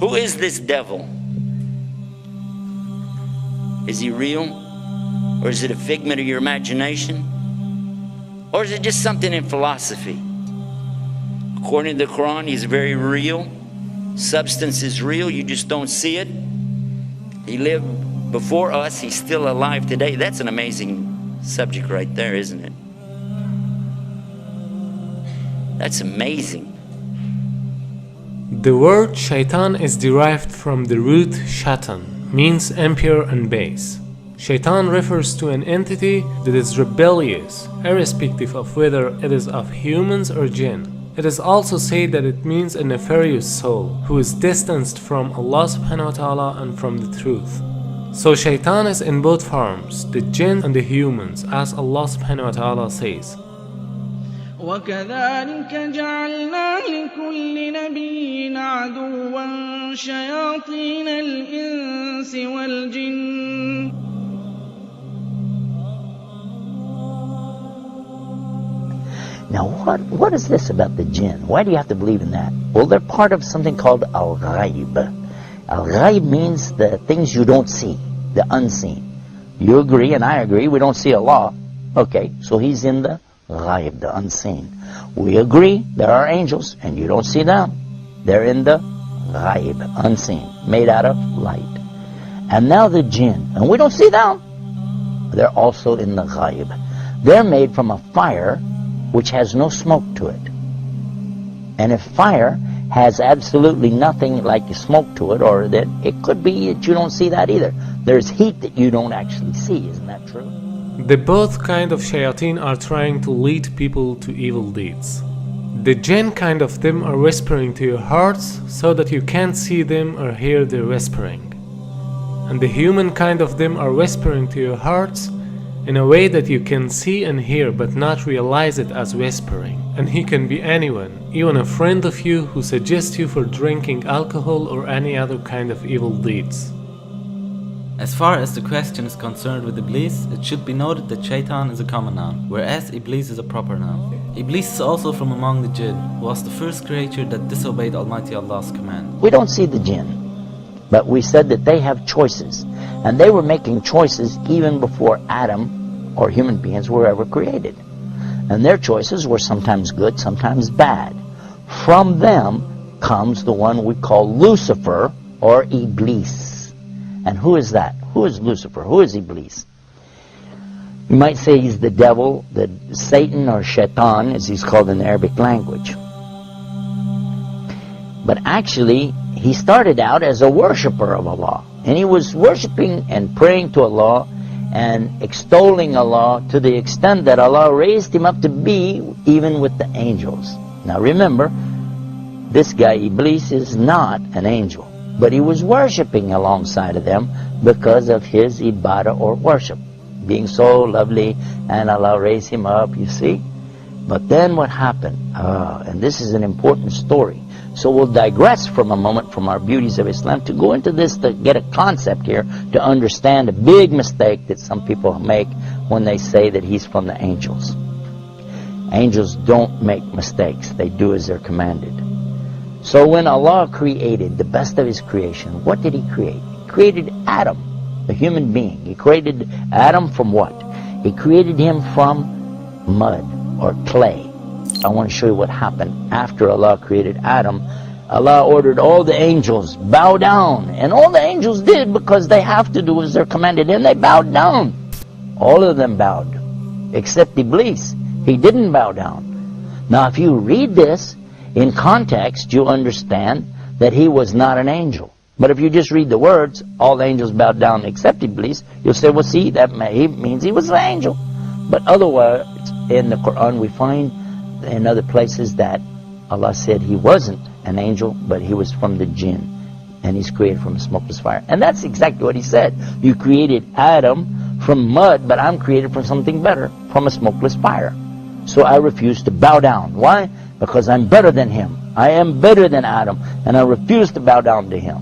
Who is this devil? Is he real? Or is it a figment of your imagination? Or is it just something in philosophy? According to the Quran, he's very real. Substance is real, you just don't see it. He lived before us, he's still alive today. That's an amazing subject right there, isn't it? That's amazing. The word shaitan is derived from the root shaitan, means impure and base. Shaitan refers to an entity that is rebellious, irrespective of whether it is of humans or jinn. It is also said that it means a nefarious soul who is distanced from Allah subhanahu wa ta'ala and from the truth. So shaitan is in both forms, the jinn and the humans, as Allah subhanahu wa ta'ala says. وَكَذَلِكَ جَعَلْنَا لِكُلِّ نَبِيٍّ عَدُوًّا شَيَاطِينَ الْإِنسِ وَالْجِنِّ. Now what is this about the jinn? Why do you have to believe in that? Well, they're part of something called al-ghaib. Al-ghaib means the things you don't see, the unseen. You agree and I agree, we don't see Allah. Okay, so he's in the ghaib, the unseen. We agree there are angels and you don't see them. They're in the ghaib, unseen, made out of light. And now the jinn, and we don't see them. They're also in the ghaib. They're made from a fire which has no smoke to it. And if fire has absolutely nothing like smoke to it, or that it could be that you don't see that either. There's heat that you don't actually see, isn't that true? The both kind of shayateen are trying to lead people to evil deeds. The jinn kind of them are whispering to your hearts so that you can't see them or hear their whispering. And the human kind of them are whispering to your hearts in a way that you can see and hear but not realize it as whispering. And he can be anyone, even a friend of you who suggests you for drinking alcohol or any other kind of evil deeds. As far as the question is concerned with Iblis, it should be noted that Shaitan is a common noun, whereas Iblis is a proper noun. Iblis is also from among the jinn, who was the first creature that disobeyed Almighty Allah's command. We don't see the jinn, but we said that they have choices, and they were making choices even before Adam or human beings were ever created. And their choices were sometimes good, sometimes bad. From them comes the one we call Lucifer or Iblis. And who is that? Who is Lucifer? Who is Iblis? You might say he's the devil, the Satan or Shaitan as he's called in the Arabic language. But actually he started out as a worshipper of Allah. And he was worshiping and praying to Allah and extolling Allah to the extent that Allah raised him up to be even with the angels. Now remember, this guy Iblis is not an angel, but he was worshipping alongside of them because of his ibadah or worship, being so lovely, and Allah raised him up, you see. But then what happened? And this is an important story. So we'll digress from a moment from our beauties of Islam to go into this to get a concept here to understand a big mistake that some people make when they say that he's from the angels. Angels don't make mistakes. They do as they're commanded. So when Allah created the best of His creation, what did He create? He created Adam, a human being. He created Adam from what? He created him from mud or clay. I want to show you what happened after Allah created Adam. Allah ordered all the angels, bow down. And all the angels did because they have to do as they're commanded. And they bowed down. All of them bowed. Except Iblis. He didn't bow down. Now if you read this in context, you understand that he was not an angel. But if you just read the words, all the angels bowed down except Iblis, you'll say, well see, that means he was an angel. But otherwise, in the Quran we find in other places that Allah said he wasn't an angel, but he was from the jinn, and he's created from a smokeless fire. And that's exactly what he said. You created Adam from mud, but I'm created from something better, from a smokeless fire. So I refuse to bow down. Why? Because I'm better than him. I am better than Adam, and I refuse to bow down to him.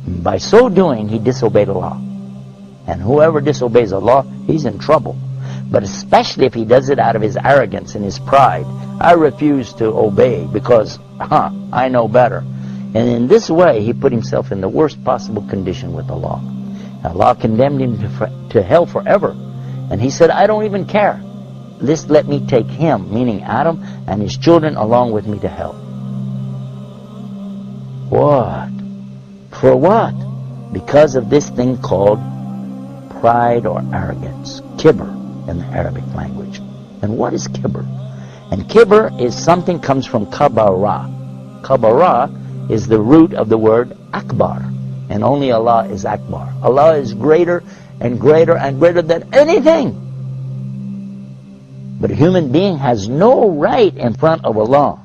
And by so doing, he disobeyed Allah. And whoever disobeys Allah, he's in trouble. But especially if he does it out of his arrogance and his pride. I refuse to obey because I know better. And in this way, he put himself in the worst possible condition with Allah. Allah condemned him to hell forever. And he said, I don't even care. Just let me take him, meaning Adam, and his children along with me to hell. What? For what? Because of this thing called pride or arrogance. Kibr in the Arabic language. And what is kibr? And kibr is something comes from kabara. Kabara is the root of the word akbar. And only Allah is akbar. Allah is greater and greater and greater than anything. But a human being has no right in front of Allah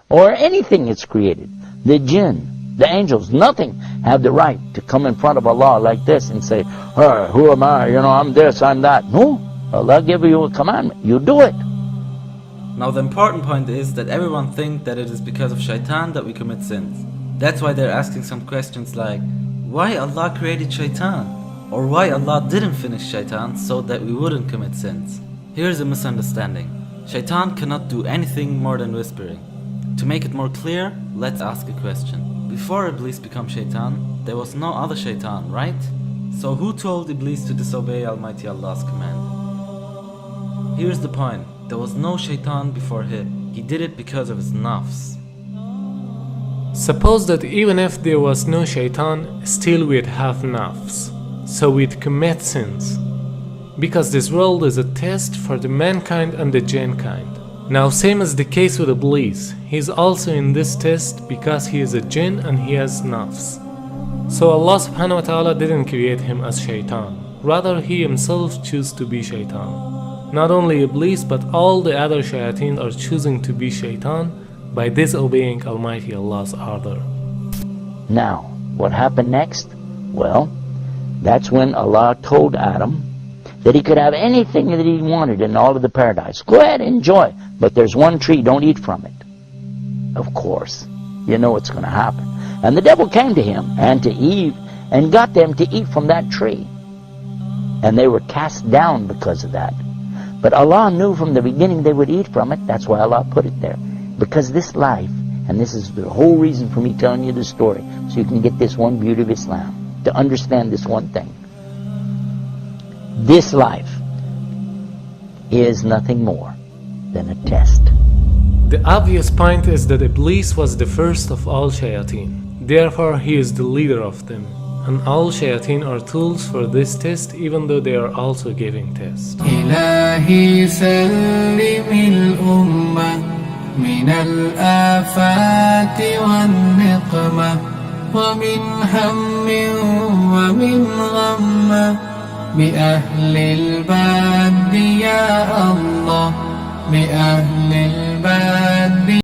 or anything that's created. The jinn, the angels, nothing have the right to come in front of Allah like this and say, hey, who am I? You know, I'm this, I'm that. No. Allah gave you a commandment. You do it. Now the important point is that everyone thinks that it is because of shaitan that we commit sins. That's why they're asking some questions like, why Allah created shaitan? Or why Allah didn't finish shaitan so that we wouldn't commit sins? Here's a misunderstanding. Shaitan cannot do anything more than whispering. To make it more clear, let's ask a question. Before Iblis became shaitan, there was no other shaitan, right? So who told Iblis to disobey Almighty Allah's command? Here's the point. There was no shaitan before him. He did it because of his nafs. Suppose that even if there was no shaitan, still we'd have nafs. So we'd commit sins. Because this world is a test for the mankind and the jinn kind. Now same as the case with Iblis, he's also in this test because he is a jinn and he has nafs. So Allah subhanahu wa ta'ala didn't create him as shaitan, rather he himself chose to be shaitan. Not only Iblis but all the other shayateen are choosing to be shaitan by disobeying Almighty Allah's order. Now, what happened next? Well, that's when Allah told Adam that he could have anything that he wanted in all of the paradise. Go ahead, enjoy. But there's one tree, don't eat from it. Of course, you know what's going to happen. And the devil came to him and to Eve and got them to eat from that tree. And they were cast down because of that. But Allah knew from the beginning they would eat from it. That's why Allah put it there. Because this life, and this is the whole reason for me telling you this story, so you can get this one beauty of Islam, to understand this one thing. This life is nothing more than a test. The obvious point is that Iblis was the first of all shayateen. Therefore, he is the leader of them. And all shayateen are tools for this test, even though they are also giving tests. إلهي سلم الأمة من الآفات والنقمة ومن هم ومن غم بأهل الباد يا الله بأهل الباد